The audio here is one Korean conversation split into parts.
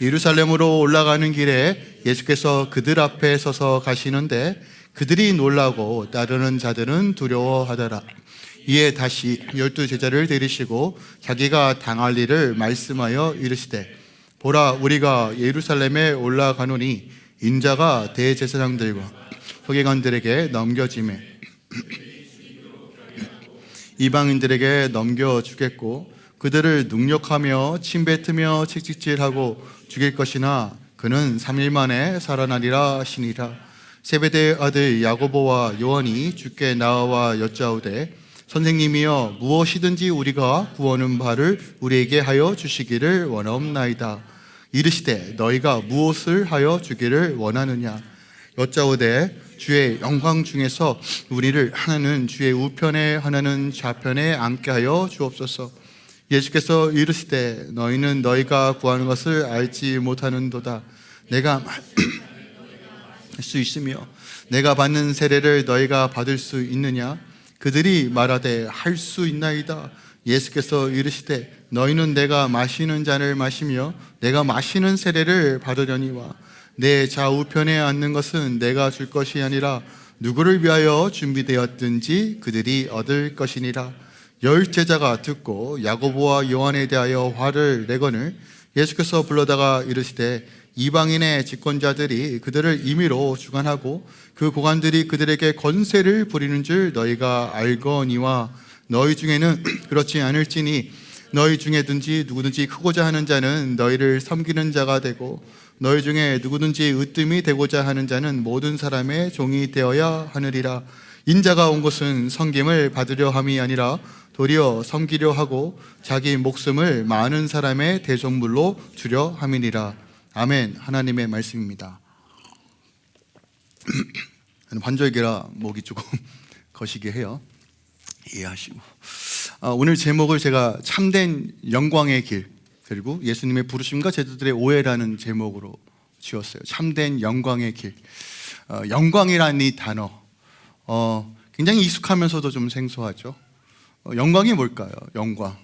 예루살렘으로 올라가는 길에 예수께서 그들 앞에 서서 가시는데 그들이 놀라고 따르는 자들은 두려워하더라. 이에 다시 12 제자를 데리시고 자기가 당할 일을 말씀하여 이르시되, 보라, 우리가 예루살렘에 올라가노니 인자가 대제사장들과 서기관들에게 넘겨지매 이방인들에게 넘겨주겠고 그들을 능욕하며 침뱉으며 채찍질하고 죽일 것이나 그는 3일 만에 살아나리라 하시니라. 세베대의 아들 야고보와 요한이 주께 나와 여짜오되, 선생님이여, 무엇이든지 우리가 구하는 바를 우리에게 하여 주시기를 원하옵나이다. 이르시되, 너희가 무엇을 하여 주기를 원하느냐? 여짜오되, 주의 영광 중에서 우리를 하나는 주의 우편에 하나는 좌편에 앉게 하여 주옵소서. 예수께서 이르시되, 너희는 너희가 구하는 것을 알지 못하는도다. 내가 할 수 있으며 내가 받는 세례를 너희가 받을 수 있느냐? 그들이 말하되 할 수 있나이다. 예수께서 이르시되, 너희는 내가 마시는 잔을 마시며 내가 마시는 세례를 받으려니와 내 좌우편에 앉는 것은 내가 줄 것이 아니라 누구를 위하여 준비되었든지 그들이 얻을 것이니라. 10 제자가 듣고 야고보와 요한에 대하여 화를 내거늘 예수께서 불러다가 이르시되, 이방인의 집권자들이 그들을 임의로 주관하고 그 고관들이 그들에게 권세를 부리는 줄 너희가 알거니와 너희 중에는 그렇지 않을지니 너희 중에든지 누구든지 크고자 하는 자는 너희를 섬기는 자가 되고 너희 중에 누구든지 으뜸이 되고자 하는 자는 모든 사람의 종이 되어야 하느니라. 인자가 온 것은 섬김을 받으려 함이 아니라 도리어 섬기려 하고 자기 목숨을 많은 사람의 대속물로 주려 함이니라. 아멘. 하나님의 말씀입니다. 환절기라 목이 조금 거시게 해요. 이해하시고. 오늘 제목을 제가 참된 영광의 길, 그리고 예수님의 부르심과 제자들의 오해라는 제목으로 지었어요. 참된 영광의 길. 영광이라는 이 단어, 굉장히 익숙하면서도 좀 생소하죠. 영광이 뭘까요? 영광.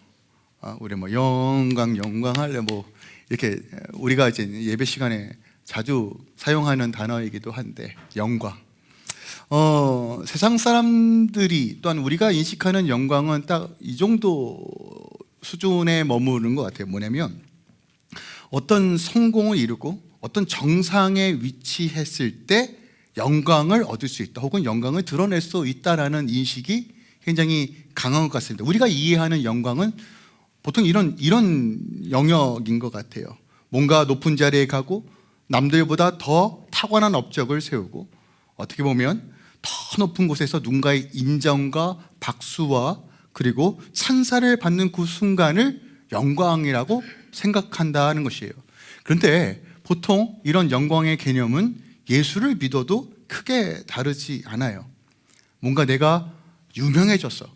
우리 뭐 영광할래 뭐 이렇게 우리가 이제 예배 시간에 자주 사용하는 단어이기도 한데, 영광. 세상 사람들이 또한 우리가 인식하는 영광은 딱 이 정도 수준에 머무르는 것 같아요. 뭐냐면 어떤 성공을 이루고 어떤 정상에 위치했을 때 영광을 얻을 수 있다, 혹은 영광을 드러낼 수 있다라는 인식이 굉장히 강한 것 같습니다. 우리가 이해하는 영광은 보통 이런 영역인 것 같아요. 뭔가 높은 자리에 가고 남들보다 더 탁월한 업적을 세우고, 어떻게 보면 더 높은 곳에서 누군가의 인정과 박수와 그리고 찬사를 받는 그 순간을 영광이라고 생각한다는 것이에요. 그런데 보통 이런 영광의 개념은 예수를 믿어도 크게 다르지 않아요. 뭔가 내가 유명해졌어,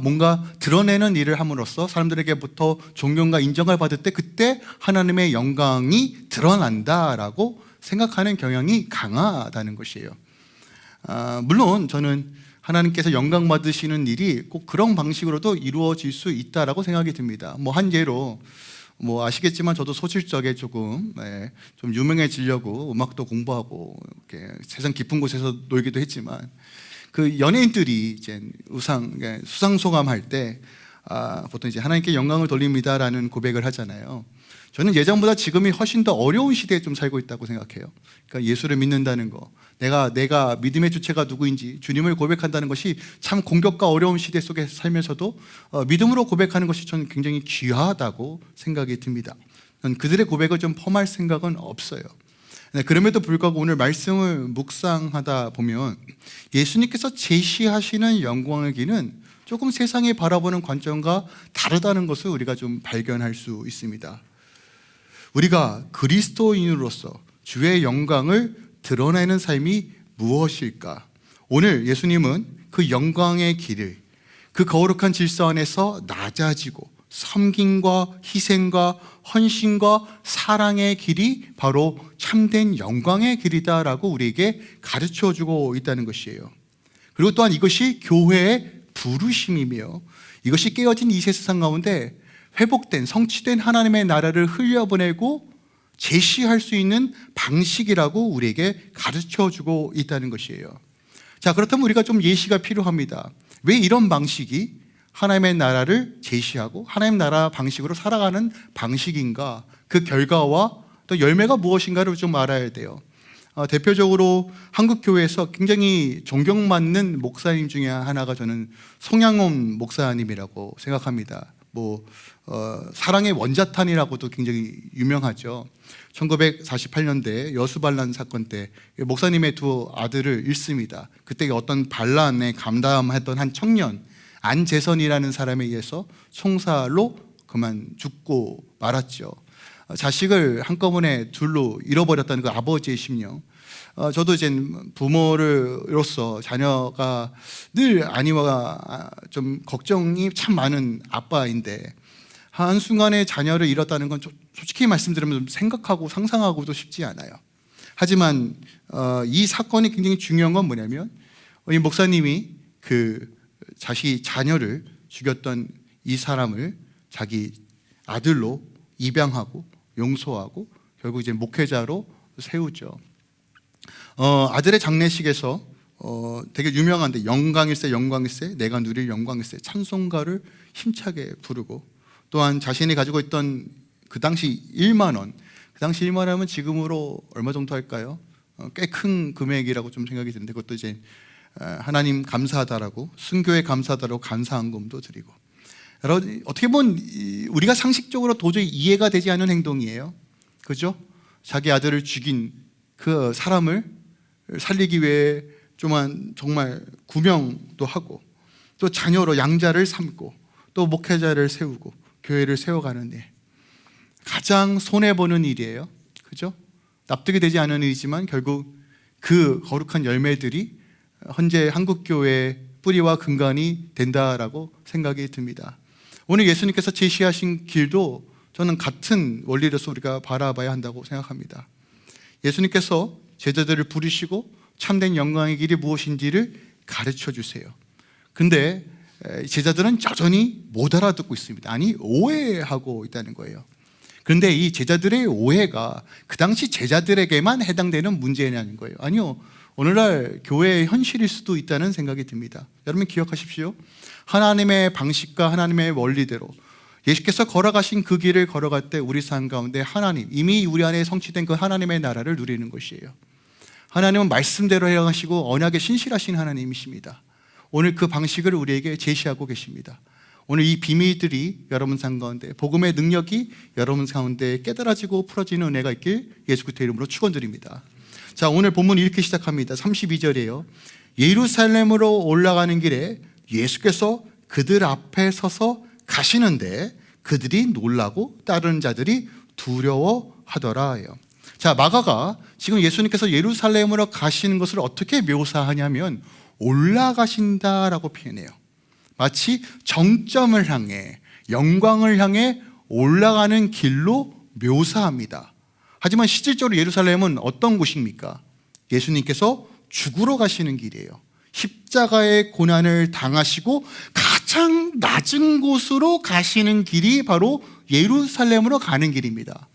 뭔가 드러내는 일을 함으로써 사람들에게부터 존경과 인정을 받을 때 그때 하나님의 영광이 드러난다라고 생각하는 경향이 강하다는 것이에요. 물론 저는 하나님께서 영광 받으시는 일이 꼭 그런 방식으로도 이루어질 수 있다라고 생각이 듭니다. 한 예로, 아시겠지만 저도 소실적에 조금 좀 유명해지려고 음악도 공부하고 이렇게 세상 깊은 곳에서 놀기도 했지만, 그 연예인들이 이제 수상소감할 때 보통 이제 하나님께 영광을 돌립니다라는 고백을 하잖아요. 저는 예전보다 지금이 훨씬 더 어려운 시대에 좀 살고 있다고 생각해요. 그러니까 예수를 믿는다는 거, 내가 믿음의 주체가 누구인지 주님을 고백한다는 것이 참 공격과 어려운 시대 속에 살면서도 믿음으로 고백하는 것이 저는 굉장히 귀하다고 생각이 듭니다. 저는 그들의 고백을 좀 폄할 생각은 없어요. 그럼에도 불구하고 오늘 말씀을 묵상하다 보면 예수님께서 제시하시는 영광의 길은 조금 세상이 바라보는 관점과 다르다는 것을 우리가 좀 발견할 수 있습니다. 우리가 그리스도인으로서 주의 영광을 드러내는 삶이 무엇일까? 오늘 예수님은 그 영광의 길을, 그 거룩한 질서 안에서 낮아지고 섬김과 희생과 헌신과 사랑의 길이 바로 참된 영광의 길이다라고 우리에게 가르쳐주고 있다는 것이에요. 그리고 또한 이것이 교회의 부르심이며, 이것이 깨어진 이 세상 가운데 회복된, 성취된 하나님의 나라를 흘려보내고 제시할 수 있는 방식이라고 우리에게 가르쳐주고 있다는 것이에요. 자, 그렇다면 우리가 좀 예시가 필요합니다. 왜 이런 방식이 하나님의 나라를 제시하고 하나님 나라 방식으로 살아가는 방식인가, 그 결과와 또 열매가 무엇인가를 좀 알아야 돼요. 대표적으로 한국교회에서 굉장히 존경받는 목사님 중에 하나가 저는 송양원 목사님이라고 생각합니다. 사랑의 원자탄이라고도 굉장히 유명하죠. 1948년대 여수반란 사건 때 목사님의 두 아들을 잃습니다. 그때 어떤 반란에 감담했던 한 청년 안재선이라는 사람에 의해서 총살로 그만 죽고 말았죠. 자식을 한꺼번에 둘로 잃어버렸다는 그 아버지의 심령. 저도 이제 부모로서 자녀가 늘 아니와 좀 걱정이 참 많은 아빠인데 한순간에 자녀를 잃었다는 건 솔직히 말씀드리면 좀 생각하고 상상하고도 쉽지 않아요. 하지만 이 사건이 굉장히 중요한 건 뭐냐면 이 목사님이 그 자녀를 죽였던 이 사람을 자기 아들로 입양하고 용서하고 결국 이제 목회자로 세우죠. 아들의 장례식에서 되게 유명한데 영광일세 영광일세 내가 누릴 영광일세 찬송가를 힘차게 부르고, 또한 자신이 가지고 있던 그 당시 1만 원, 그 당시 1만 원은 지금으로 얼마 정도 할까요? 꽤 큰 금액이라고 좀 생각이 드는데 그것도 이제 하나님 감사하다라고, 순교에 감사하다라고 감사한금도 드리고, 여러분 어떻게 보면 우리가 상식적으로 도저히 이해가 되지 않는 행동이에요. 그죠? 자기 아들을 죽인 그 사람을 살리기 위해 정말 구명도 하고, 또 자녀로 양자를 삼고, 또 목회자를 세우고 교회를 세워가는 일, 가장 손해보는 일이에요. 그죠? 납득이 되지 않는 일이지만 결국 그 거룩한 열매들이 현재 한국교회의 뿌리와 근간이 된다라고 생각이 듭니다. 오늘 예수님께서 제시하신 길도 저는 같은 원리로서 우리가 바라봐야 한다고 생각합니다. 예수님께서 제자들을 부르시고 참된 영광의 길이 무엇인지를 가르쳐 주세요. 근데 제자들은 여전히 못 알아듣고 있습니다. 아니, 오해하고 있다는 거예요. 그런데 이 제자들의 오해가 그 당시 제자들에게만 해당되는 문제냐는 거예요. 아니요, 오늘날 교회의 현실일 수도 있다는 생각이 듭니다. 여러분 기억하십시오. 하나님의 방식과 하나님의 원리대로 예수께서 걸어가신 그 길을 걸어갈 때 우리 삶 가운데 하나님, 이미 우리 안에 성취된 그 하나님의 나라를 누리는 것이에요. 하나님은 말씀대로 행하시고 언약에 신실하신 하나님이십니다. 오늘 그 방식을 우리에게 제시하고 계십니다. 오늘 이 비밀들이 여러분 삶 가운데, 복음의 능력이 여러분 가운데 깨달아지고 풀어지는 은혜가 있길 예수 그리스도의 이름으로 축원드립니다. 자, 오늘 본문 이렇게 시작합니다. 32절이에요. 예루살렘으로 올라가는 길에 예수께서 그들 앞에 서서 가시는데 그들이 놀라고 따르는 자들이 두려워하더라요. 자, 마가가 지금 예수님께서 예루살렘으로 가시는 것을 어떻게 묘사하냐면 올라가신다라고 표현해요. 마치 정점을 향해, 영광을 향해 올라가는 길로 묘사합니다. 하지만 실질적으로 예루살렘은 어떤 곳입니까? 예수님께서 죽으러 가시는 길이에요. 십자가의 고난을 당하시고 가장 낮은 곳으로 가시는 길이 바로 예루살렘으로 가는 길입니다.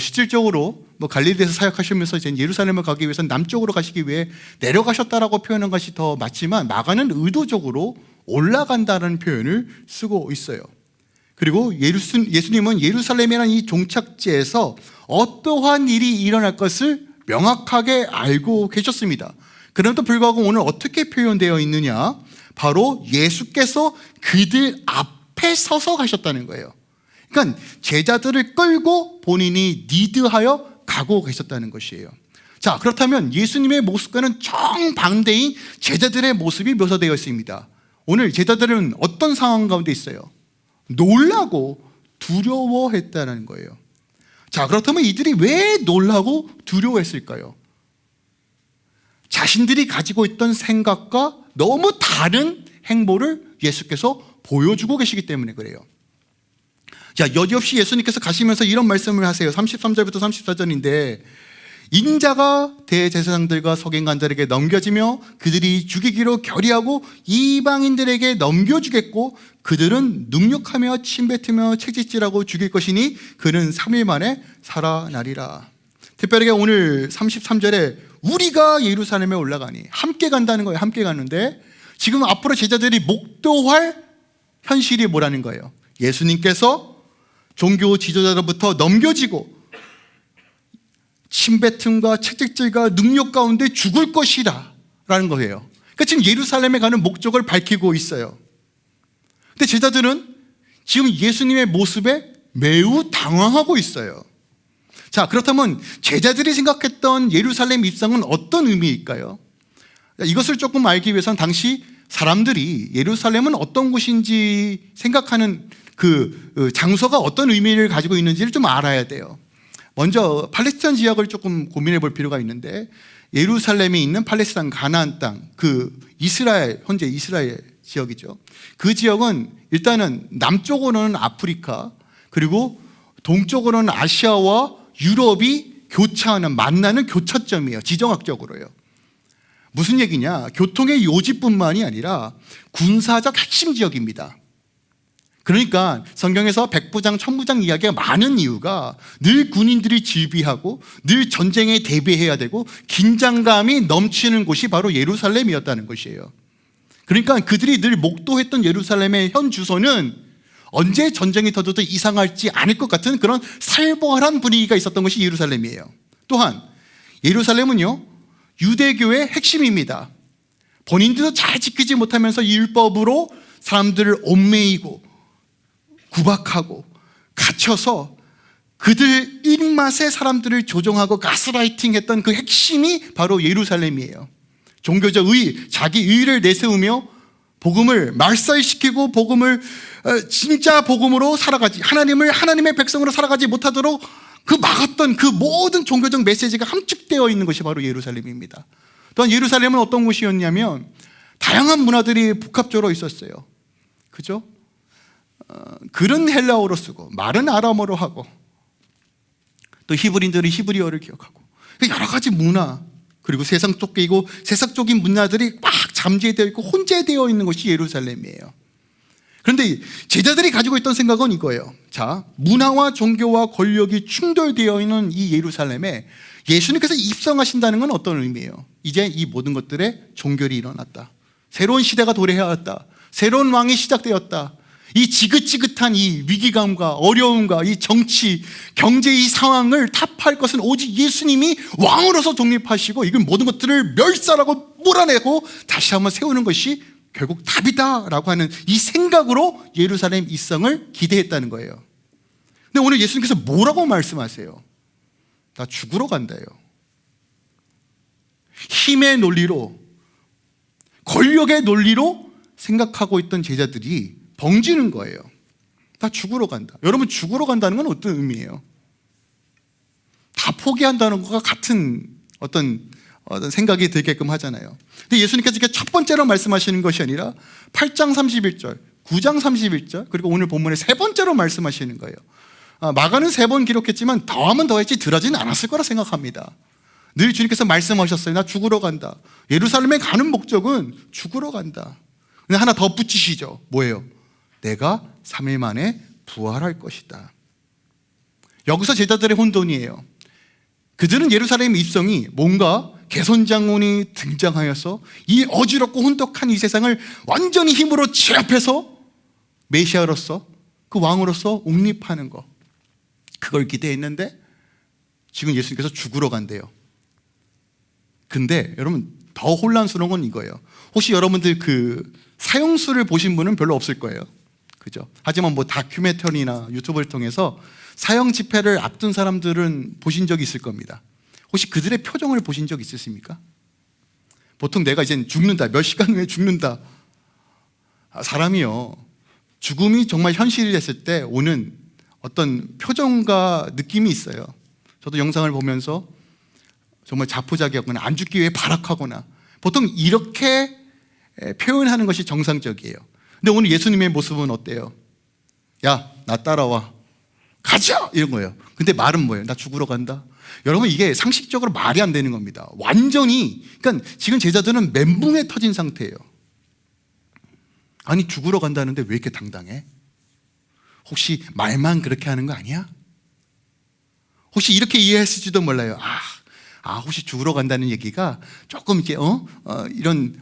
실질적으로 갈릴리에서 사역하시면서 이제 예루살렘을 가기 위해서 남쪽으로 가시기 위해 내려가셨다라고 표현한 것이 더 맞지만, 마가는 의도적으로 올라간다는 표현을 쓰고 있어요. 그리고 예수님은 예루살렘이라는 이 종착지에서 어떠한 일이 일어날 것을 명확하게 알고 계셨습니다. 그럼에도 불구하고 오늘 어떻게 표현되어 있느냐? 바로 예수께서 그들 앞에 서서 가셨다는 거예요. 그러니까 제자들을 끌고 본인이 리드하여 가고 계셨다는 것이에요. 자, 그렇다면 예수님의 모습과는 정반대인 제자들의 모습이 묘사되어 있습니다. 오늘 제자들은 어떤 상황 가운데 있어요? 놀라고 두려워했다는 거예요. 자, 그렇다면 이들이 왜 놀라고 두려워했을까요? 자신들이 가지고 있던 생각과 너무 다른 행보를 예수께서 보여주고 계시기 때문에 그래요. 자, 여지없이 예수님께서 가시면서 이런 말씀을 하세요. 33절부터 34절인데 인자가 대제사장들과 서기관들에게 넘겨지며 그들이 죽이기로 결의하고 이방인들에게 넘겨주겠고 그들은 능욕하며 침뱉으며 채찍질하고 죽일 것이니 그는 3일 만에 살아나리라. 특별하게 오늘 33절에 우리가 예루살렘에 올라가니 함께 간다는 거예요. 함께 가는데 지금 앞으로 제자들이 목도할 현실이 뭐라는 거예요? 예수님께서 종교 지도자로부터 넘겨지고 침뱉음과 채찍질과 능욕 가운데 죽을 것이다 라는 거예요. 그러니까 지금 예루살렘에 가는 목적을 밝히고 있어요. 근데 제자들은 지금 예수님의 모습에 매우 당황하고 있어요. 자, 그렇다면 제자들이 생각했던 예루살렘 입성은 어떤 의미일까요? 이것을 조금 알기 위해서는 당시 사람들이 예루살렘은 어떤 곳인지 생각하는 그 장소가 어떤 의미를 가지고 있는지를 좀 알아야 돼요. 먼저 팔레스타인 지역을 조금 고민해 볼 필요가 있는데 예루살렘에 있는 팔레스타인 가나안 땅, 그 이스라엘, 현재 이스라엘 지역이죠. 그 지역은 일단은 남쪽으로는 아프리카, 그리고 동쪽으로는 아시아와 유럽이 교차하는, 만나는 교차점이에요. 지정학적으로요. 무슨 얘기냐? 교통의 요지뿐만이 아니라 군사적 핵심 지역입니다. 그러니까 성경에서 백부장, 천부장 이야기가 많은 이유가 늘 군인들이 질비하고 늘 전쟁에 대비해야 되고 긴장감이 넘치는 곳이 바로 예루살렘이었다는 것이에요. 그러니까 그들이 늘 목도했던 예루살렘의 현 주소는 언제 전쟁이 터져도 이상하지 않을 것 같은 그런 살벌한 분위기가 있었던 것이 예루살렘이에요. 또한 예루살렘은요, 유대교의 핵심입니다. 본인들도 잘 지키지 못하면서 율법으로 사람들을 얽매이고 구박하고 갇혀서 그들 입맛에 사람들을 조종하고 가스라이팅했던 그 핵심이 바로 예루살렘이에요. 종교적 의, 자기 의를 내세우며 복음을 말살시키고 복음을 진짜 복음으로 살아가지, 하나님의 백성으로 살아가지 못하도록 그 막았던 그 모든 종교적 메시지가 함축되어 있는 것이 바로 예루살렘입니다. 또한 예루살렘은 어떤 곳이었냐면 다양한 문화들이 복합적으로 있었어요. 그죠? 글은 헬라어로 쓰고 말은 아람어로 하고 또 히브리인들은 히브리어를 기억하고 여러 가지 문화, 그리고 세상 쪽이고 세상적인 문화들이 막 잠재되어 있고 혼재되어 있는 것이 예루살렘이에요. 그런데 제자들이 가지고 있던 생각은 이거예요. 자, 문화와 종교와 권력이 충돌되어 있는 이 예루살렘에 예수님께서 입성하신다는 건 어떤 의미예요? 이제 이 모든 것들의 종결이 일어났다. 새로운 시대가 도래해왔다. 새로운 왕이 시작되었다. 이 지긋지긋한 이 위기감과 어려움과 이 정치, 경제 이 상황을 타파할 것은 오직 예수님이 왕으로서 독립하시고 이걸 모든 것들을 멸살하고 몰아내고 다시 한번 세우는 것이 결국 답이다라고 하는 이 생각으로 예루살렘 입성을 기대했다는 거예요. 근데 오늘 예수님께서 뭐라고 말씀하세요? 나 죽으러 간다요. 힘의 논리로, 권력의 논리로 생각하고 있던 제자들이 벙지는 거예요. 나 죽으러 간다. 여러분, 죽으러 간다는 건 어떤 의미예요? 다 포기한다는 것과 같은 어떤 생각이 들게끔 하잖아요. 근데 예수님께서 이렇게 첫 번째로 말씀하시는 것이 아니라 8장 31절, 9장 31절, 그리고 오늘 본문에 세 번째로 말씀하시는 거예요. 마가는 3번 기록했지만 더하면 더했지 덜하지는 않았을 거라 생각합니다. 늘 주님께서 말씀하셨어요. 나 죽으러 간다. 예루살렘에 가는 목적은 죽으러 간다. 근데 하나 더 붙이시죠. 뭐예요? 내가 3일 만에 부활할 것이다. 여기서 제자들의 혼돈이에요. 그들은 예루살렘 입성이 뭔가 개선장군이 등장하여서 이 어지럽고 혼덕한 이 세상을 완전히 힘으로 제압해서 메시아로서, 그 왕으로서 옹립하는 것, 그걸 기대했는데 지금 예수님께서 죽으러 간대요. 근데 여러분, 더 혼란스러운 건 이거예요. 혹시 여러분들 그 사형수를 보신 분은 별로 없을 거예요. 그죠? 하지만 뭐 다큐멘터리나 유튜브를 통해서 사형 집회를 앞둔 사람들은 보신 적이 있을 겁니다. 혹시 그들의 표정을 보신 적 있으십니까? 보통 내가 이제 죽는다, 몇 시간 후에 죽는다. 사람이요, 죽음이 정말 현실이 됐을 때 오는 어떤 표정과 느낌이 있어요. 저도 영상을 보면서 정말 자포자기하거나 안 죽기 위해 발악하거나 보통 이렇게 표현하는 것이 정상적이에요. 근데 오늘 예수님의 모습은 어때요? 야, 나 따라와. 가자! 이런 거예요. 근데 말은 뭐예요? 나 죽으러 간다. 여러분, 이게 상식적으로 말이 안 되는 겁니다. 완전히, 그러니까 지금 제자들은 멘붕에 터진 상태예요. 아니, 죽으러 간다는데 왜 이렇게 당당해? 혹시 말만 그렇게 하는 거 아니야? 혹시 이렇게 이해했을지도 몰라요. 혹시 죽으러 간다는 얘기가 조금 이렇게 이런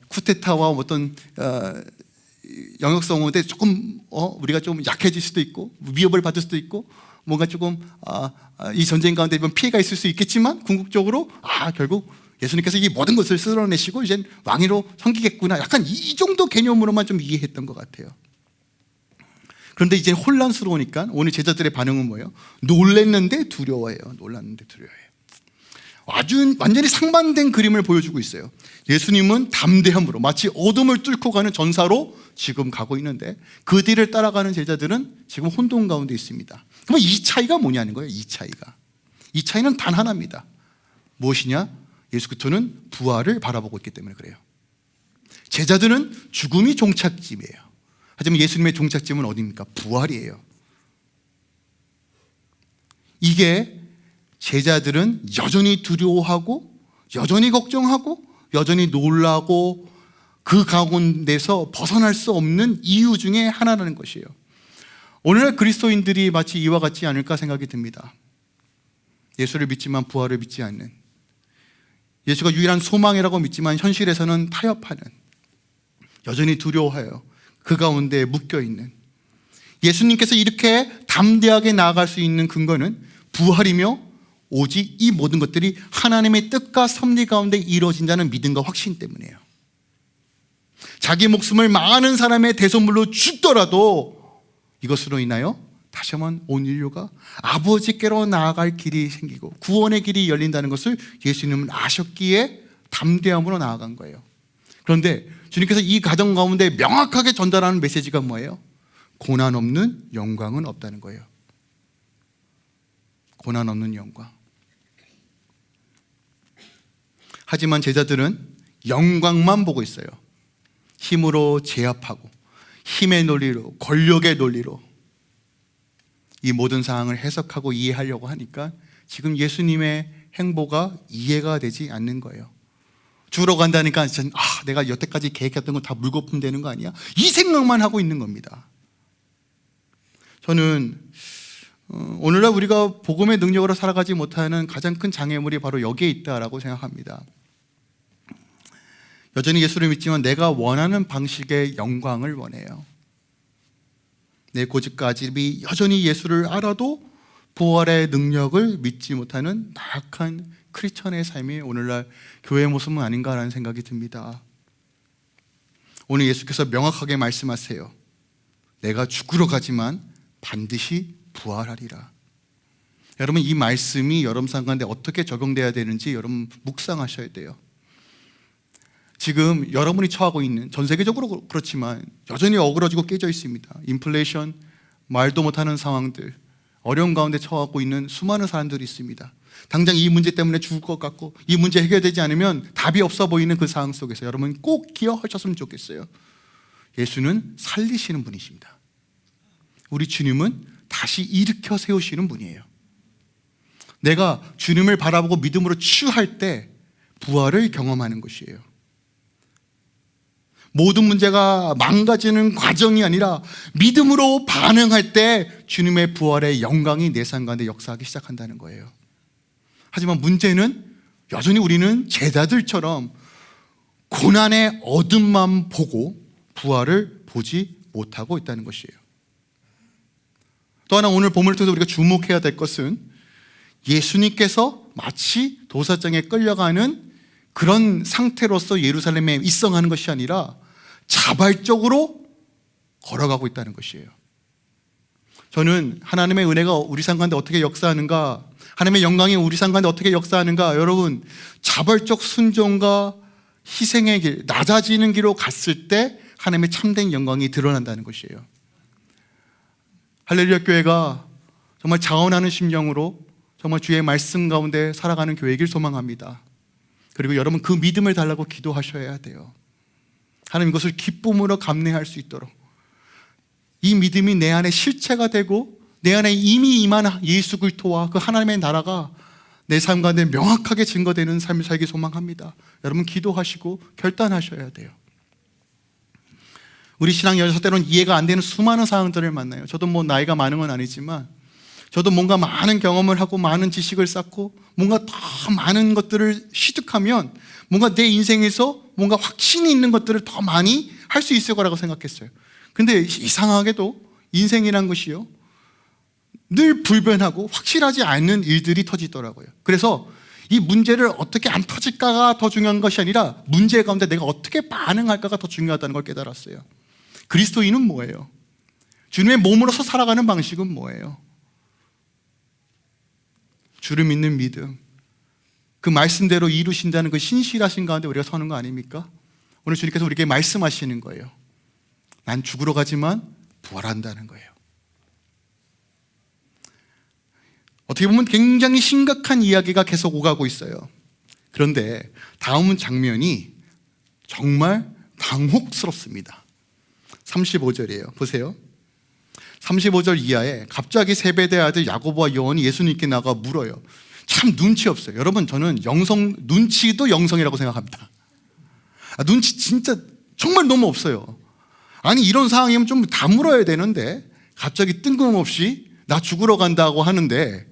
쿠데타와 어떤 영역성 오는데 조금 우리가 좀 약해질 수도 있고 위협을 받을 수도 있고 뭔가 조금 이 전쟁 가운데 피해가 있을 수 있겠지만 궁극적으로 결국 예수님께서 이 모든 것을 쓸어내시고 이제 왕위로 섬기겠구나, 약간 이 정도 개념으로만 좀 이해했던 것 같아요. 그런데 이제 혼란스러우니까 오늘 제자들의 반응은 뭐예요? 놀랐는데 두려워해요. 놀랐는데 두려워해요. 완전히 상반된 그림을 보여주고 있어요. 예수님은 담대함으로 마치 어둠을 뚫고 가는 전사로 지금 가고 있는데 그 뒤를 따라가는 제자들은 지금 혼돈 가운데 있습니다. 그럼 이 차이가 뭐냐는 거예요. 이 차이는 단 하나입니다. 무엇이냐? 예수 그리스도는 부활을 바라보고 있기 때문에 그래요. 제자들은 죽음이 종착지이에요. 하지만 예수님의 종착지는 어디입니까? 부활이에요. 이게 제자들은 여전히 두려워하고 여전히 걱정하고 여전히 놀라고 그 가운데서 벗어날 수 없는 이유 중에 하나라는 것이에요. 오늘날 그리스도인들이 마치 이와 같지 않을까 생각이 듭니다. 예수를 믿지만 부활을 믿지 않는, 예수가 유일한 소망이라고 믿지만 현실에서는 타협하는, 여전히 두려워해요. 그 가운데 묶여있는, 예수님께서 이렇게 담대하게 나아갈 수 있는 근거는 부활이며 오직 이 모든 것들이 하나님의 뜻과 섭리 가운데 이루어진다는 믿음과 확신 때문이에요. 자기 목숨을 많은 사람의 대속물로 주더라도 이것으로 인하여 다시 한번 온 인류가 아버지께로 나아갈 길이 생기고 구원의 길이 열린다는 것을 예수님은 아셨기에 담대함으로 나아간 거예요. 그런데 주님께서 이 가정 가운데 명확하게 전달하는 메시지가 뭐예요? 고난 없는 영광은 없다는 거예요. 고난 없는 영광. 하지만 제자들은 영광만 보고 있어요. 힘으로 제압하고 힘의 논리로, 권력의 논리로 이 모든 상황을 해석하고 이해하려고 하니까 지금 예수님의 행보가 이해가 되지 않는 거예요. 죽으러 간다니까 내가 여태까지 계획했던 거 다 물거품 되는 거 아니야? 이 생각만 하고 있는 겁니다. 저는 오늘날 우리가 복음의 능력으로 살아가지 못하는 가장 큰 장애물이 바로 여기에 있다라고 생각합니다. 여전히 예수를 믿지만 내가 원하는 방식의 영광을 원해요. 내 고집까지 여전히 예수를 알아도 부활의 능력을 믿지 못하는 나약한 크리스천의 삶이 오늘날 교회의 모습은 아닌가라는 생각이 듭니다. 오늘 예수께서 명확하게 말씀하세요. 내가 죽으러 가지만 반드시 부활하리라. 여러분, 이 말씀이 여러분 삶 가운데 어떻게 적용돼야 되는지 여러분 묵상하셔야 돼요. 지금 여러분이 처하고 있는, 전 세계적으로 그렇지만 여전히 어그러지고 깨져 있습니다. 인플레이션, 말도 못하는 상황들, 어려운 가운데 처하고 있는 수많은 사람들이 있습니다. 당장 이 문제 때문에 죽을 것 같고 이 문제 해결되지 않으면 답이 없어 보이는 그 상황 속에서 여러분 꼭 기억하셨으면 좋겠어요. 예수는 살리시는 분이십니다. 우리 주님은 다시 일으켜 세우시는 분이에요. 내가 주님을 바라보고 믿음으로 취할 때 부활을 경험하는 것이에요. 모든 문제가 망가지는 과정이 아니라 믿음으로 반응할 때 주님의 부활의 영광이 내 삶 가운데 역사하기 시작한다는 거예요. 하지만 문제는 여전히 우리는 제자들처럼 고난의 어둠만 보고 부활을 보지 못하고 있다는 것이에요. 또 하나 오늘 본문을 통해서 우리가 주목해야 될 것은 예수님께서 마치 도사장에 끌려가는 그런 상태로서 예루살렘에 입성하는 것이 아니라 자발적으로 걸어가고 있다는 것이에요. 저는 하나님의 은혜가 우리 삶 가운데 어떻게 역사하는가, 하나님의 영광이 우리 삶 가운데 어떻게 역사하는가, 여러분 자발적 순종과 희생의 길, 낮아지는 길로 갔을 때 하나님의 참된 영광이 드러난다는 것이에요. 할렐루야 교회가 정말 자원하는 심령으로 정말 주의 말씀 가운데 살아가는 교회이길 소망합니다. 그리고 여러분 그 믿음을 달라고 기도하셔야 돼요. 하나님 이것을 기쁨으로 감내할 수 있도록 이 믿음이 내 안에 실체가 되고 내 안에 이미 임한 예수 그리스도와 그 하나님의 나라가 내 삶 가운데 명확하게 증거되는 삶을 살기 소망합니다. 여러분 기도하시고 결단하셔야 돼요. 우리 신앙여정 때로는 이해가 안 되는 수많은 상황들을 만나요. 저도 뭐 나이가 많은 건 아니지만 저도 뭔가 많은 경험을 하고 많은 지식을 쌓고 뭔가 더 많은 것들을 취득하면 뭔가 내 인생에서 뭔가 확신이 있는 것들을 더 많이 할 수 있을 거라고 생각했어요. 근데 이상하게도 인생이란 것이요, 늘 불변하고 확실하지 않는 일들이 터지더라고요. 그래서 이 문제를 어떻게 안 터질까가 더 중요한 것이 아니라 문제 가운데 내가 어떻게 반응할까가 더 중요하다는 걸 깨달았어요. 그리스도인은 뭐예요? 주님의 몸으로서 살아가는 방식은 뭐예요? 주를 믿는 믿음, 그 말씀대로 이루신다는 그 신실하신 가운데 우리가 서는 거 아닙니까? 오늘 주님께서 우리에게 말씀하시는 거예요. 난 죽으러 가지만 부활한다는 거예요. 어떻게 보면 굉장히 심각한 이야기가 계속 오가고 있어요. 그런데 다음 장면이 정말 당혹스럽습니다. 35절이에요. 보세요. 35절 이하에 갑자기 세베대의 아들 야고보와 요한이 예수님께 나가 물어요. 참 눈치 없어요. 여러분, 저는 눈치도 영성이라고 생각합니다. 눈치 진짜 정말 너무 없어요. 아니, 이런 상황이면 좀 다 물어야 되는데 갑자기 뜬금없이 나 죽으러 간다고 하는데,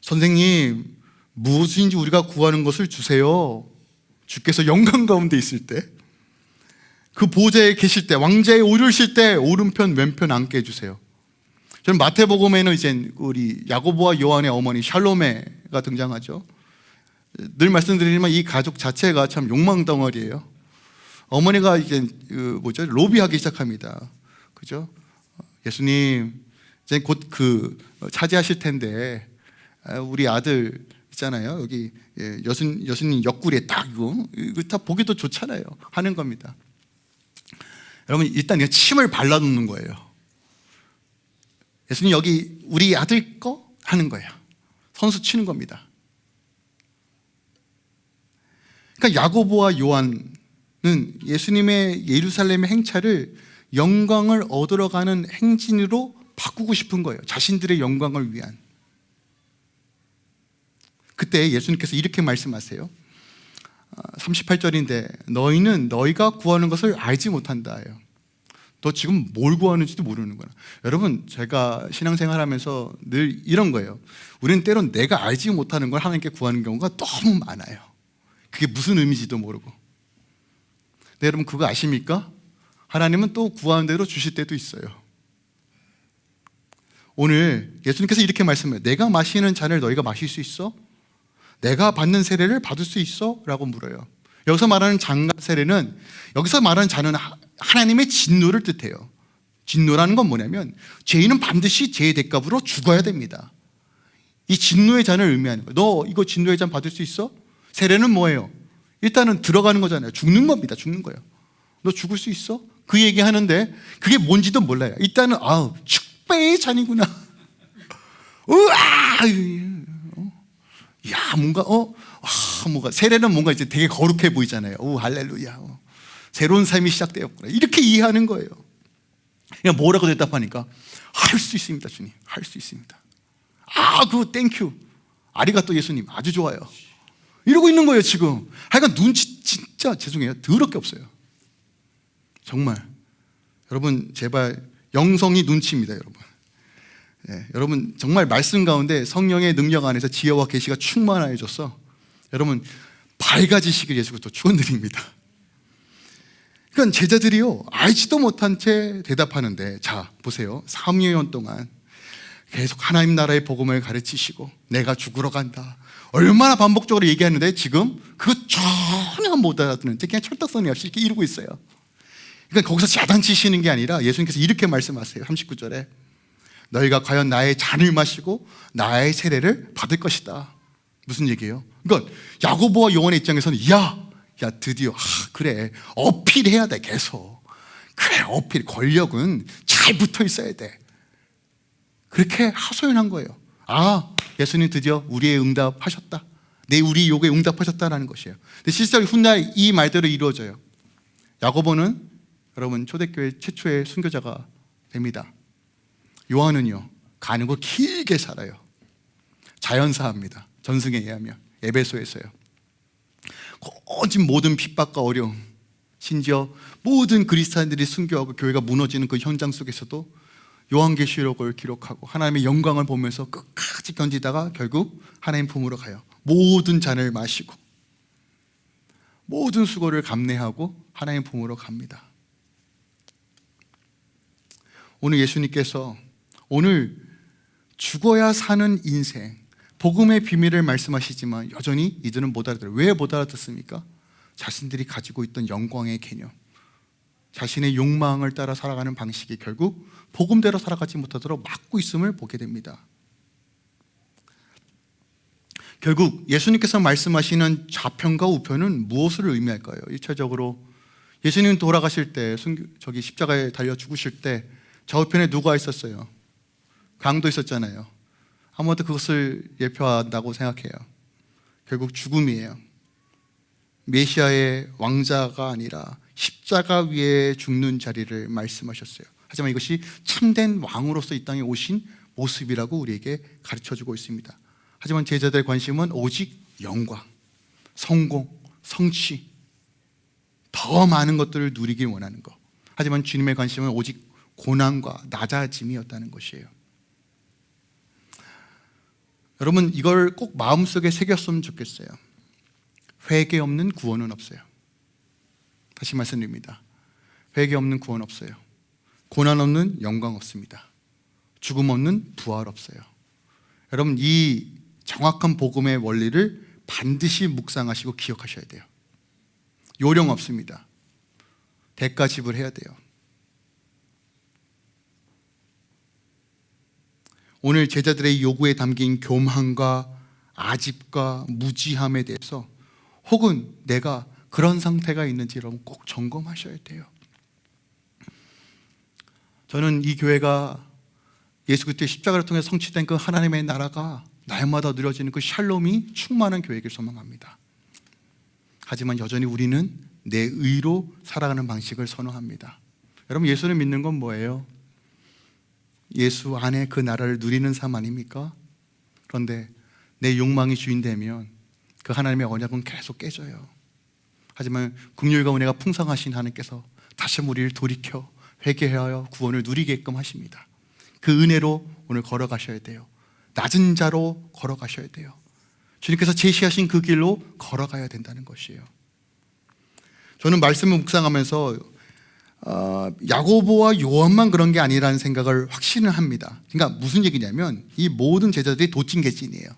선생님 무엇인지 우리가 구하는 것을 주세요. 주께서 영광 가운데 있을 때, 그 보좌에 계실 때, 왕좌에 오르실 때 오른편 왼편 앉게 해주세요. 저는 마태복음에는 이제 우리 야고보와 요한의 어머니 샬로메가 등장하죠. 늘 말씀드리지만 이 가족 자체가 참 욕망 덩어리예요. 어머니가 이제 로비하기 시작합니다. 그죠? 예수님 이제 곧 차지하실 텐데 우리 아들 있잖아요. 여기 예수님 옆구리에 딱 이거 다 보기도 좋잖아요. 하는 겁니다. 여러분, 일단 침을 발라놓는 거예요. 예수님 여기 우리 아들 거 하는 거예요. 선수 치는 겁니다. 그러니까 야고보와 요한은 예수님의 예루살렘의 행차를 영광을 얻으러 가는 행진으로 바꾸고 싶은 거예요. 자신들의 영광을 위한. 그때 예수님께서 이렇게 말씀하세요. 38절인데 너희는 너희가 구하는 것을 알지 못한다예요. 너 지금 뭘 구하는지도 모르는구나. 여러분, 제가 신앙생활하면서 늘 이런 거예요. 우리는 때론 내가 알지 못하는 걸 하나님께 구하는 경우가 너무 많아요. 그게 무슨 의미인지도 모르고. 근데 여러분, 그거 아십니까? 하나님은 또 구하는 대로 주실 때도 있어요. 오늘 예수님께서 이렇게 말씀해요. 내가 마시는 잔을 너희가 마실 수 있어? 내가 받는 세례를 받을 수 있어? 라고 물어요. 여기서 말하는 잔과 세례는, 여기서 말하는 잔은 하나님의 진노를 뜻해요. 진노라는 건 뭐냐면 죄인은 반드시 죄의 대값으로 죽어야 됩니다. 이 진노의 잔을 의미하는 거예요. 너 이거 진노의 잔 받을 수 있어? 세례는 뭐예요? 일단은 들어가는 거잖아요. 죽는 겁니다. 죽는 거예요. 너 죽을 수 있어? 그 얘기 하는데 그게 뭔지도 몰라요. 일단은 축배의 잔이구나. 우와! 야, 뭔가 세례는 뭔가 이제 되게 거룩해 보이잖아요. 오, 할렐루야. 새로운 삶이 시작되었구나. 이렇게 이해하는 거예요. 그냥 뭐라고 대답하니까 할 수 있습니다, 주님. 할 수 있습니다. 그거 땡큐. 아리가또 예수님. 아주 좋아요. 이러고 있는 거예요, 지금. 하여간 눈치 진짜 죄송해요. 더럽게 없어요. 정말. 여러분, 제발 영성이 눈치입니다, 여러분. 네, 여러분 정말 말씀 가운데 성령의 능력 안에서 지혜와 계시가 충만해져서 여러분 밝아지시길 예수 그리스도 축원드립니다. 그러니까 제자들이요, 알지도 못한 채 대답하는데, 자 보세요. 3년 동안 계속 하나님 나라의 복음을 가르치시고 내가 죽으러 간다 얼마나 반복적으로 얘기하는데 지금 그거 전혀 못 알아듣는 채 그냥 철딱서니 없이 이렇게 이러고 있어요. 그러니까 거기서 야단치시는 게 아니라 예수님께서 이렇게 말씀하세요. 39절에 너희가 과연 나의 잔을 마시고 나의 세례를 받을 것이다. 무슨 얘기예요? 그러니까 야고보와 요한의 입장에서는 야 드디어 그래 어필해야 돼. 계속 그래 어필, 권력은 잘 붙어 있어야 돼. 그렇게 하소연한 거예요. 예수님 드디어 우리의 응답하셨다. 우리 요구에 응답하셨다라는 것이에요. 근데 실제로 훗날 이 말대로 이루어져요. 야고보는 여러분 초대교회 최초의 순교자가 됩니다. 요한은요 가는 거 길게 살아요. 자연사합니다. 전승에 의하면. 에베소에서요. 거진 모든 핍박과 어려움, 심지어 모든 그리스도인들이 순교하고 교회가 무너지는 그 현장 속에서도 요한계시록을 기록하고 하나님의 영광을 보면서 끝까지 견디다가 결국 하나님 품으로 가요. 모든 잔을 마시고 모든 수고를 감내하고 하나님 품으로 갑니다. 오늘 예수님께서 오늘 죽어야 사는 인생, 복음의 비밀을 말씀하시지만 여전히 이들은 못 알아들어요. 왜 못 알아듣습니까? 자신들이 가지고 있던 영광의 개념, 자신의 욕망을 따라 살아가는 방식이 결국 복음대로 살아가지 못하도록 막고 있음을 보게 됩니다. 결국 예수님께서 말씀하시는 좌편과 우편은 무엇을 의미할까요? 1차적으로 예수님 돌아가실 때, 십자가에 달려 죽으실 때 좌우편에 누가 있었어요? 강도 있었잖아요. 아무도 그것을 예표한다고 생각해요. 결국 죽음이에요. 메시아의 왕자가 아니라 십자가 위에 죽는 자리를 말씀하셨어요. 하지만 이것이 참된 왕으로서 이 땅에 오신 모습이라고 우리에게 가르쳐주고 있습니다. 하지만 제자들의 관심은 오직 영광, 성공, 성취, 더 많은 것들을 누리길 원하는 것. 하지만 주님의 관심은 오직 고난과 낮아짐이었다는 것이에요. 여러분, 이걸 꼭 마음속에 새겼으면 좋겠어요. 회개 없는 구원은 없어요. 다시 말씀드립니다. 회개 없는 구원 없어요. 고난 없는 영광 없습니다. 죽음 없는 부활 없어요. 여러분, 이 정확한 복음의 원리를 반드시 묵상하시고 기억하셔야 돼요. 요령 없습니다. 대가 지불해야 돼요. 오늘 제자들의 요구에 담긴 교만과 아집과 무지함에 대해서 혹은 내가 그런 상태가 있는지 여러분 꼭 점검하셔야 돼요. 저는 이 교회가 예수 그리스도의 십자가를 통해 성취된 그 하나님의 나라가 날마다 누려지는 그 샬롬이 충만한 교회를 소망합니다. 하지만 여전히 우리는 내 의로 살아가는 방식을 선호합니다. 여러분, 예수를 믿는 건 뭐예요? 예수 안에 그 나라를 누리는 삶 아닙니까? 그런데 내 욕망이 주인되면 그 하나님의 언약은 계속 깨져요. 하지만 긍휼과 은혜가 풍성하신 하나님께서 다시 우리를 돌이켜 회개하여 구원을 누리게끔 하십니다. 그 은혜로 오늘 걸어가셔야 돼요. 낮은 자로 걸어가셔야 돼요. 주님께서 제시하신 그 길로 걸어가야 된다는 것이에요. 저는 말씀을 묵상하면서 야고보와 요한만 그런 게 아니라는 생각을 확신을 합니다. 그러니까 무슨 얘기냐면 이 모든 제자들이 도찐개찐이에요.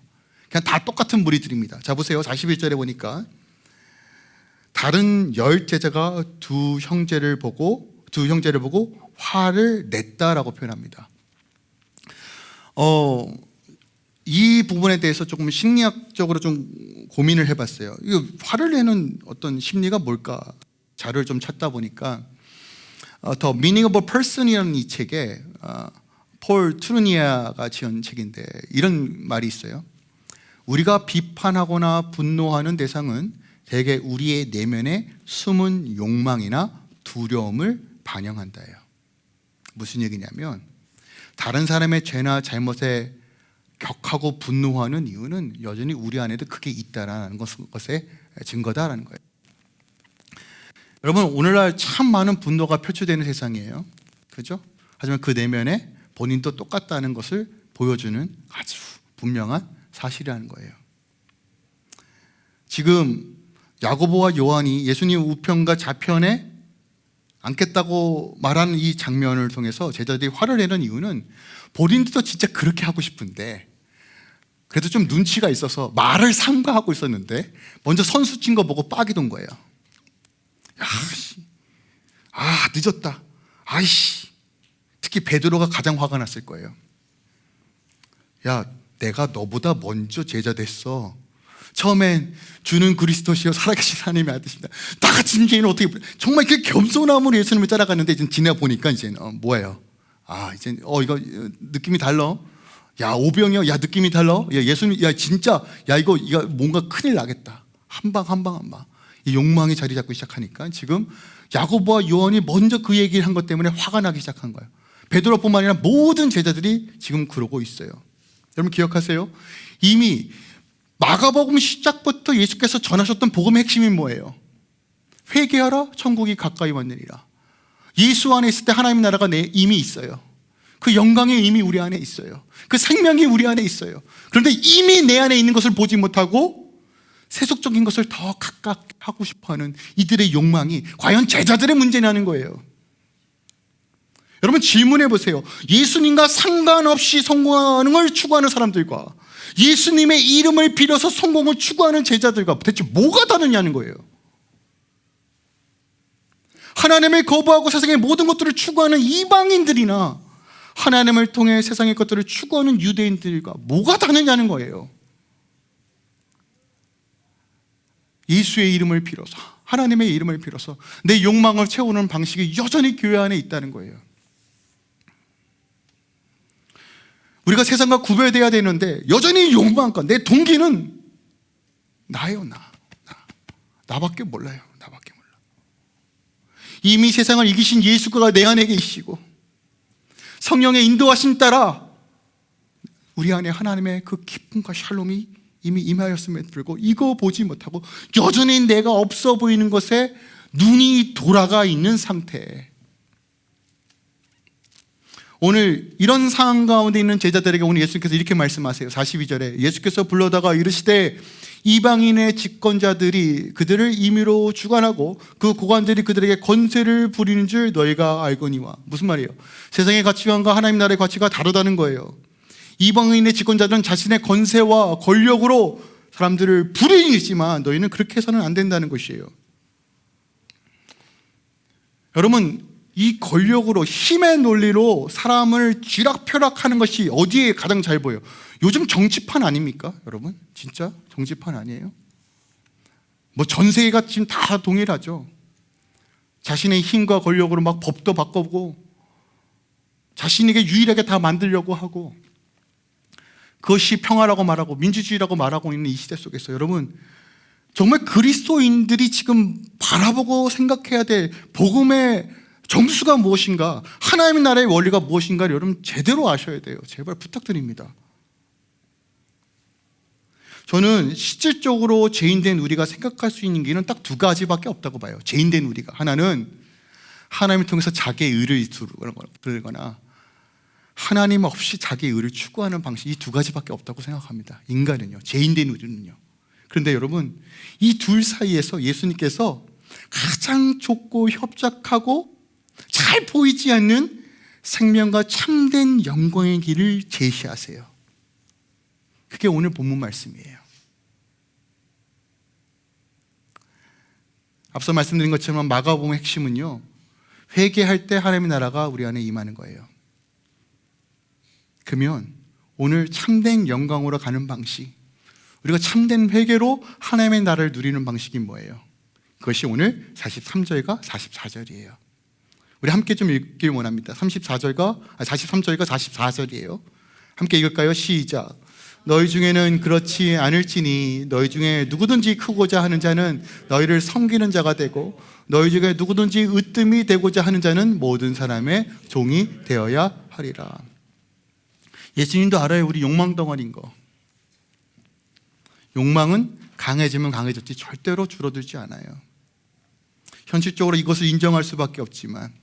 그냥 다 똑같은 무리들입니다. 자, 보세요. 41절에 보니까 다른 10제자가 두 형제를 보고 화를 냈다라고 표현합니다. 이 부분에 대해서 조금 심리학적으로 좀 고민을 해봤어요. 이거 화를 내는 어떤 심리가 뭘까? 자료를 좀 찾다 보니까 The Meaning of a Person이라는 이 책에 폴 트루니아가 지은 책인데 이런 말이 있어요. 우리가 비판하거나 분노하는 대상은 대개 우리의 내면의 숨은 욕망이나 두려움을 반영한다예요. 무슨 얘기냐면 다른 사람의 죄나 잘못에 격하고 분노하는 이유는 여전히 우리 안에도 그게 있다라는 것의 증거다라는 거예요. 여러분, 오늘날 참 많은 분노가 표출되는 세상이에요. 그렇죠? 하지만 그 내면에 본인도 똑같다는 것을 보여주는 아주 분명한 사실이라는 거예요. 지금 야고보와 요한이 예수님 우편과 좌편에 앉겠다고 말하는 이 장면을 통해서 제자들이 화를 내는 이유는 본인들도 진짜 그렇게 하고 싶은데 그래도 좀 눈치가 있어서 말을 삼가하고 있었는데 먼저 선수 친 거 보고 빡이 돈 거예요. 늦었다. 아이씨. 특히 베드로가 가장 화가 났을 거예요. 야, 내가 너보다 먼저 제자 됐어. 처음엔 주는 그리스도시요 살아계신 하나님의 아들이십니다. 나같이 인생은 어떻게 정말 그 겸손함으로 예수님을 따라갔는데 이제 지나 보니까 이제 뭐예요? 이제 이거 느낌이 달라. 야, 오병이요. 야, 느낌이 달라. 야, 예수님, 야, 진짜, 야, 이거 뭔가 큰일 나겠다. 한 방. 이 욕망이 자리 잡고 시작하니까 지금 야고보와 요한이 먼저 그 얘기를 한 것 때문에 화가 나기 시작한 거예요. 베드로뿐만 아니라 모든 제자들이 지금 그러고 있어요. 여러분 기억하세요? 이미 마가복음 시작부터 예수께서 전하셨던 복음의 핵심이 뭐예요? 회개하라, 천국이 가까이 왔느니라. 예수 안에 있을 때 하나님 나라가 이미 있어요. 그 영광이 이미 우리 안에 있어요. 그 생명이 우리 안에 있어요. 그런데 이미 내 안에 있는 것을 보지 못하고 세속적인 것을 더 각각 하고 싶어하는 이들의 욕망이 과연 제자들의 문제냐는 거예요. 여러분 질문해 보세요. 예수님과 상관없이 성공을 추구하는 사람들과 예수님의 이름을 빌어서 성공을 추구하는 제자들과 대체 뭐가 다르냐는 거예요. 하나님을 거부하고 세상의 모든 것들을 추구하는 이방인들이나 하나님을 통해 세상의 것들을 추구하는 유대인들과 뭐가 다르냐는 거예요. 예수의 이름을 빌어서, 하나님의 이름을 빌어서 내 욕망을 채우는 방식이 여전히 교회 안에 있다는 거예요. 우리가 세상과 구별돼야 되는데 여전히 욕망과 내 동기는 나예요. 나밖에 몰라요. 나밖에 몰라. 이미 세상을 이기신 예수가 내 안에 계시고 성령의 인도하심 따라 우리 안에 하나님의 그 기쁨과 샬롬이 이미 임하였음에도 불구하고 이거 보지 못하고 여전히 내가 없어 보이는 것에 눈이 돌아가 있는 상태. 오늘 이런 상황 가운데 있는 제자들에게 오늘 예수님께서 이렇게 말씀하세요. 42절에 예수께서 불러다가 이르시되 이방인의 집권자들이 그들을 임의로 주관하고 그 고관들이 그들에게 권세를 부리는 줄 너희가 알거니와. 무슨 말이에요? 세상의 가치관과 하나님 나라의 가치가 다르다는 거예요. 이방인의 집권자들은 자신의 권세와 권력으로 사람들을 부리지만 너희는 그렇게 해서는 안 된다는 것이에요. 여러분 이 권력으로 힘의 논리로 사람을 쥐락펴락하는 것이 어디에 가장 잘 보여요? 요즘 정치판 아닙니까? 여러분 진짜 정치판 아니에요? 뭐 전 세계가 지금 다 동일하죠. 자신의 힘과 권력으로 막 법도 바꿔보고 자신에게 유일하게 다 만들려고 하고 그것이 평화라고 말하고 민주주의라고 말하고 있는 이 시대 속에서 여러분 정말 그리스도인들이 지금 바라보고 생각해야 될 복음의 정수가 무엇인가, 하나님의 나라의 원리가 무엇인가를 여러분 제대로 아셔야 돼요. 제발 부탁드립니다. 저는 실질적으로 죄인된 우리가 생각할 수 있는 길은 딱 두 가지밖에 없다고 봐요. 죄인된 우리가 하나는 하나님을 통해서 자기의 의를 이루거나 하나님 없이 자기의 의를 추구하는 방식, 이 두 가지밖에 없다고 생각합니다. 인간은요, 죄인된 우리는요. 그런데 여러분 이 둘 사이에서 예수님께서 가장 좁고 협착하고 잘 보이지 않는 생명과 참된 영광의 길을 제시하세요. 그게 오늘 본문 말씀이에요. 앞서 말씀드린 것처럼 마가복음의 핵심은요, 회개할 때 하나님의 나라가 우리 안에 임하는 거예요. 그러면 오늘 참된 영광으로 가는 방식, 우리가 참된 회개로 하나님의 나라를 누리는 방식이 뭐예요? 그것이 오늘 43절과 44절이에요. 우리 함께 좀 읽길 원합니다. 43절과 44절이에요. 함께 읽을까요? 시작. 너희 중에는 그렇지 않을지니 너희 중에 누구든지 크고자 하는 자는 너희를 섬기는 자가 되고 너희 중에 누구든지 으뜸이 되고자 하는 자는 모든 사람의 종이 되어야 하리라. 예수님도 알아요. 우리 욕망 덩어리인 거. 욕망은 강해지면 강해졌지 절대로 줄어들지 않아요. 현실적으로 이것을 인정할 수밖에 없지만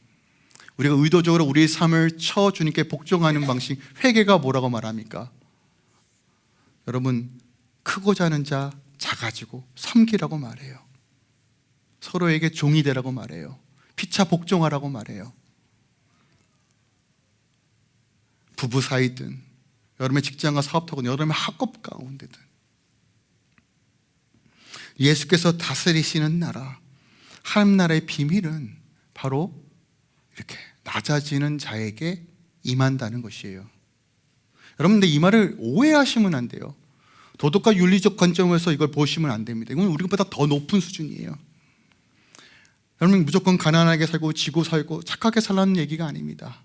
우리가 의도적으로 우리의 삶을 쳐 주님께 복종하는 방식, 회개가 뭐라고 말합니까? 여러분, 크고자 하는 자 작아지고 섬기라고 말해요. 서로에게 종이 되라고 말해요. 피차 복종하라고 말해요. 부부 사이든 여러분의 직장과 사업하건 여러분의 학업 가운데든 예수께서 다스리시는 나라, 하나님 나라의 비밀은 바로 이렇게 낮아지는 자에게 임한다는 것이에요. 여러분들 이 말을 오해하시면 안 돼요. 도덕과 윤리적 관점에서 이걸 보시면 안 됩니다. 이건 우리보다 더 높은 수준이에요. 여러분 무조건 가난하게 살고 지고 살고 착하게 살라는 얘기가 아닙니다.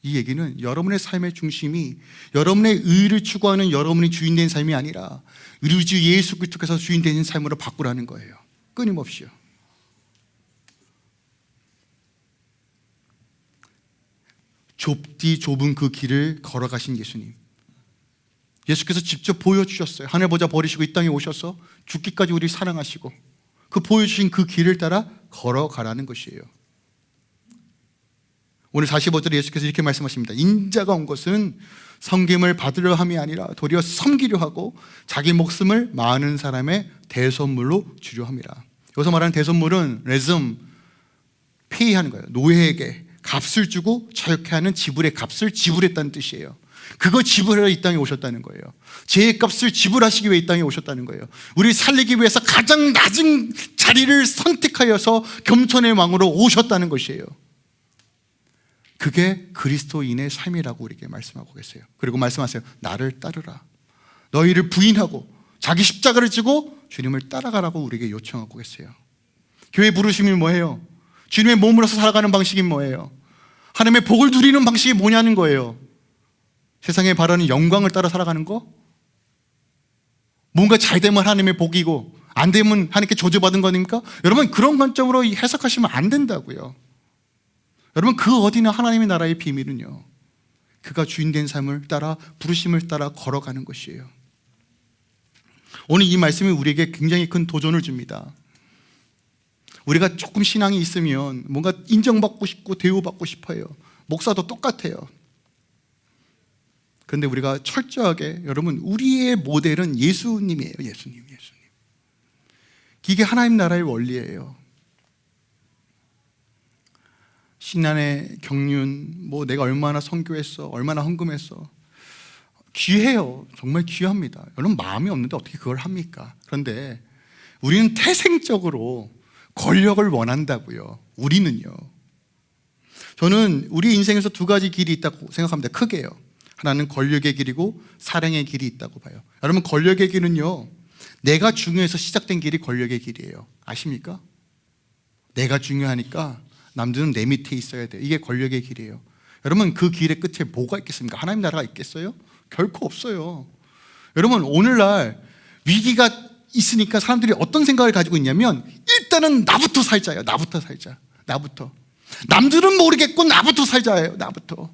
이 얘기는 여러분의 삶의 중심이 여러분의 의를 추구하는 여러분이 주인된 삶이 아니라 우리 주 예수 그리스도께서 주인되는 삶으로 바꾸라는 거예요. 끊임없이요. 좁디 좁은 그 길을 걸어가신 예수님, 예수께서 직접 보여주셨어요. 하늘 보좌 버리시고 이 땅에 오셔서 죽기까지 우리를 사랑하시고 그 보여주신 그 길을 따라 걸어가라는 것이에요. 오늘 45절에 예수께서 이렇게 말씀하십니다. 인자가 온 것은 섬김을 받으려 함이 아니라 도리어 섬기려 하고 자기 목숨을 많은 사람의 대선물로 주려 함이라. 여기서 말하는 대선물은 레즘, 페이하는 거예요. 노예에게 값을 주고 자유케 하는 지불의 값을 지불했다는 뜻이에요. 그거 지불하러 이 땅에 오셨다는 거예요. 죄의 값을 지불하시기 위해 이 땅에 오셨다는 거예요. 우리 살리기 위해서 가장 낮은 자리를 선택하여서 겸손의 왕으로 오셨다는 것이에요. 그게 그리스도인의 삶이라고 우리에게 말씀하고 계세요. 그리고 말씀하세요. 나를 따르라. 너희를 부인하고 자기 십자가를 지고 주님을 따라가라고 우리에게 요청하고 계세요. 교회 부르심이 뭐예요? 주님의 몸으로서 살아가는 방식이 뭐예요? 하나님의 복을 누리는 방식이 뭐냐는 거예요. 세상에 바라는 영광을 따라 살아가는 거? 뭔가 잘 되면 하나님의 복이고 안 되면 하나님께 저주받은 거니까? 여러분, 그런 관점으로 해석하시면 안 된다고요. 여러분, 그 어디나 하나님의 나라의 비밀은요, 그가 주인된 삶을 따라, 부르심을 따라 걸어가는 것이에요. 오늘 이 말씀이 우리에게 굉장히 큰 도전을 줍니다. 우리가 조금 신앙이 있으면 뭔가 인정받고 싶고 대우받고 싶어요. 목사도 똑같아요. 그런데 우리가 철저하게, 여러분, 우리의 모델은 예수님이에요. 예수님. 이게 하나님 나라의 원리예요. 신난의 경륜, 뭐 내가 얼마나 선교했어, 얼마나 헌금했어, 귀해요. 정말 귀합니다. 여러분, 마음이 없는데 어떻게 그걸 합니까? 그런데 우리는 태생적으로 권력을 원한다고요. 우리는요. 저는 우리 인생에서 두 가지 길이 있다고 생각합니다. 크게요. 하나는 권력의 길이고 사랑의 길이 있다고 봐요. 여러분, 권력의 길은요, 내가 중요해서 시작된 길이 권력의 길이에요. 아십니까? 내가 중요하니까 남들은 내 밑에 있어야 돼요. 이게 권력의 길이에요. 여러분, 그 길의 끝에 뭐가 있겠습니까? 하나님 나라가 있겠어요? 결코 없어요. 여러분, 오늘날 위기가 있으니까 사람들이 어떤 생각을 가지고 있냐면, 일단은 나부터 살자예요. 나부터 살자. 나부터. 남들은 모르겠고 나부터 살자예요. 나부터.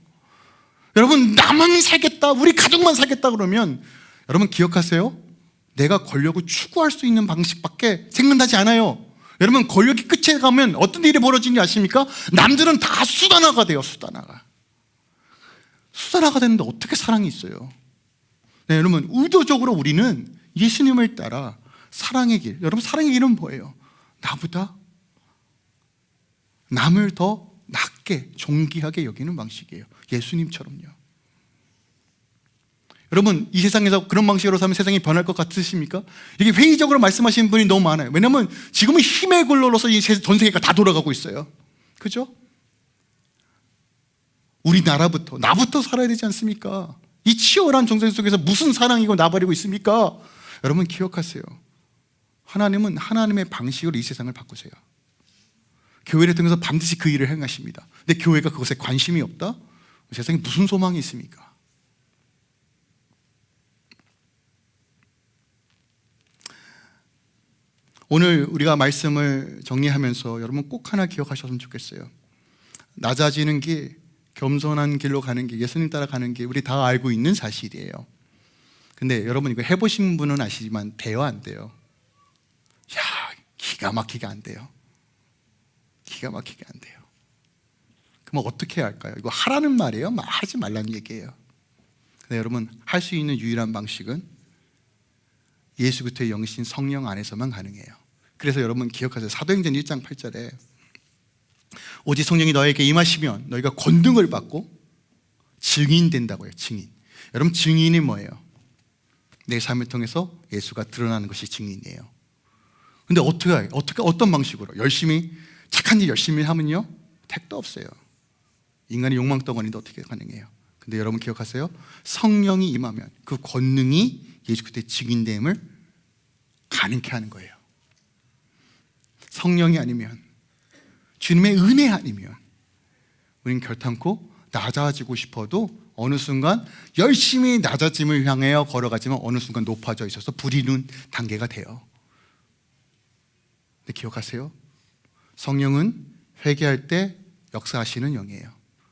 여러분, 나만 살겠다, 우리 가족만 살겠다 그러면, 여러분 기억하세요. 내가 권력을 추구할 수 있는 방식밖에 생각나지 않아요. 여러분, 권력이 끝에 가면 어떤 일이 벌어지는지 아십니까? 남들은 다 수단화가 돼요. 수단화가 되는데 어떻게 사랑이 있어요? 네, 여러분, 의도적으로 우리는 예수님을 따라 사랑의 길. 여러분, 사랑의 길은 뭐예요? 나보다 남을 더 낮게, 존귀하게 여기는 방식이에요. 예수님처럼요. 여러분, 이 세상에서 그런 방식으로 살면 세상이 변할 것 같으십니까? 이게 회의적으로 말씀하시는 분이 너무 많아요. 왜냐하면 지금은 힘의 굴러로서 전 세계가 다 돌아가고 있어요. 그죠? 우리나라부터, 나부터 살아야 되지 않습니까? 이 치열한 정세 속에서 무슨 사랑이고 나발이고 있습니까? 여러분, 기억하세요. 하나님은 하나님의 방식으로 이 세상을 바꾸세요. 교회를 통해서 반드시 그 일을 행하십니다. 근데 교회가 그것에 관심이 없다? 세상에 무슨 소망이 있습니까? 오늘 우리가 말씀을 정리하면서 여러분 꼭 하나 기억하셨으면 좋겠어요. 낮아지는 길, 겸손한 길로 가는 길, 예수님 따라가는 길, 우리 다 알고 있는 사실이에요. 근데 여러분, 이거 해보신 분은 아시지만 돼요, 안 돼요? 야, 기가 막히게 안 돼요. 기가 막히게 안 돼요. 그럼 어떻게 해야 할까요? 이거 하라는 말이에요? 하지 말라는 얘기예요. 근데 여러분, 할 수 있는 유일한 방식은 예수 그리스도의 영이신 성령 안에서만 가능해요. 그래서 여러분 기억하세요. 사도행전 1장 8절에 오직 성령이 너에게 임하시면 너희가 권능을 받고 증인된다고 해요. 증인. 여러분, 증인이 뭐예요? 내 삶을 통해서 예수가 드러나는 것이 증인이에요. 근데 어떤 방식으로? 열심히, 착한 일 열심히 하면요, 택도 없어요. 인간의 욕망 덩어리인데 어떻게 가능해요? 근데 여러분 기억하세요. 성령이 임하면 그 권능이 예수 그리스도의 증인됨을 가능케 하는 거예요. 성령이 아니면, 주님의 은혜 아니면 우리는 결탄코 낮아지고 싶어도 어느 순간 열심히 낮아짐을 향하여 걸어가지만 어느 순간 높아져 있어서 부리는 단계가 돼요. 근데 기억하세요. 성령은 회개할 때 역사하시는 영이에요.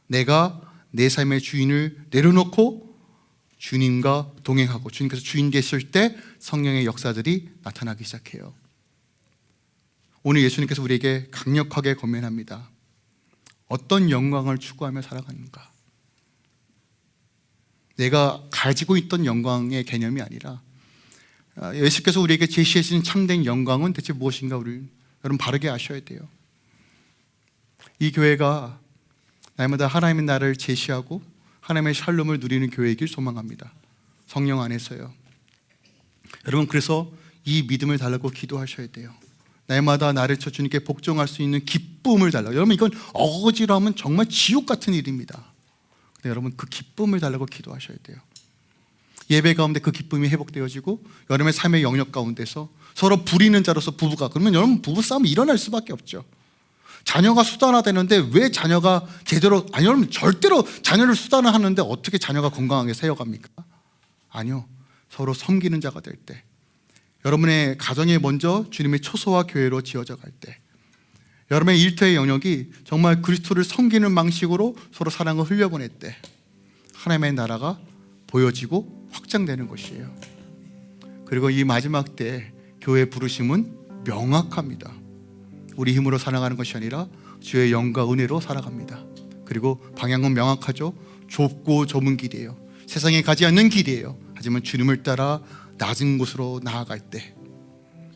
내가 내 삶의 주인을 내려놓고 주님과 동행하고 주님께서 주인 되실 때 성령의 역사들이 나타나기 시작해요. 오늘 예수님께서 우리에게 강력하게 권면합니다. 어떤 영광을 추구하며 살아가는가? 내가 가지고 있던 영광의 개념이 아니라 예수께서 우리에게 제시해 주신 참된 영광은 대체 무엇인가 여러분 바르게 아셔야 돼요. 이 교회가 날마다 하나님의 나라를 제시하고 하나님의 샬롬을 누리는 교회이길 소망합니다. 성령 안에서요. 여러분 그래서 이 믿음을 달라고 기도하셔야 돼요. 날마다 나를 쳐 주님께 복종할 수 있는 기쁨을 달라고. 여러분 이건 어거지로 하면 정말 지옥 같은 일입니다. 근데 여러분 그 기쁨을 달라고 기도하셔야 돼요. 예배 가운데 그 기쁨이 회복되어지고 여러분의 삶의 영역 가운데서 서로 부리는 자로서 부부가, 그러면 여러분 부부싸움이 일어날 수밖에 없죠. 자녀가 수단화되는데 왜 자녀가 제대로, 아니 여러분 절대로 자녀를 수단화하는데 어떻게 자녀가 건강하게 세워갑니까? 아니요. 서로 섬기는 자가 될 때, 여러분의 가정이 먼저 주님의 초소와 교회로 지어져 갈 때, 여러분의 일터의 영역이 정말 그리스도를 섬기는 방식으로 서로 사랑을 흘려보낼 때 하나님의 나라가 보여지고 확장되는 것이에요. 그리고 이 마지막 때 교회의 부르심은 명확합니다. 우리 힘으로 살아가는 것이 아니라 주의 영과 은혜로 살아갑니다. 그리고 방향은 명확하죠. 좁고 좁은 길이에요. 세상에 가지 않는 길이에요. 하지만 주님을 따라 낮은 곳으로 나아갈 때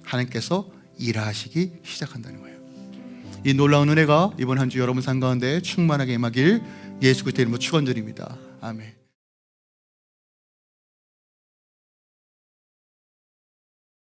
하나님께서 일하시기 시작한다는 거예요. 이 놀라운 은혜가 이번 한 주 여러분 삶 가운데 충만하게 임하길 예수 그리스도의 이름으로 축원드립니다. 아멘.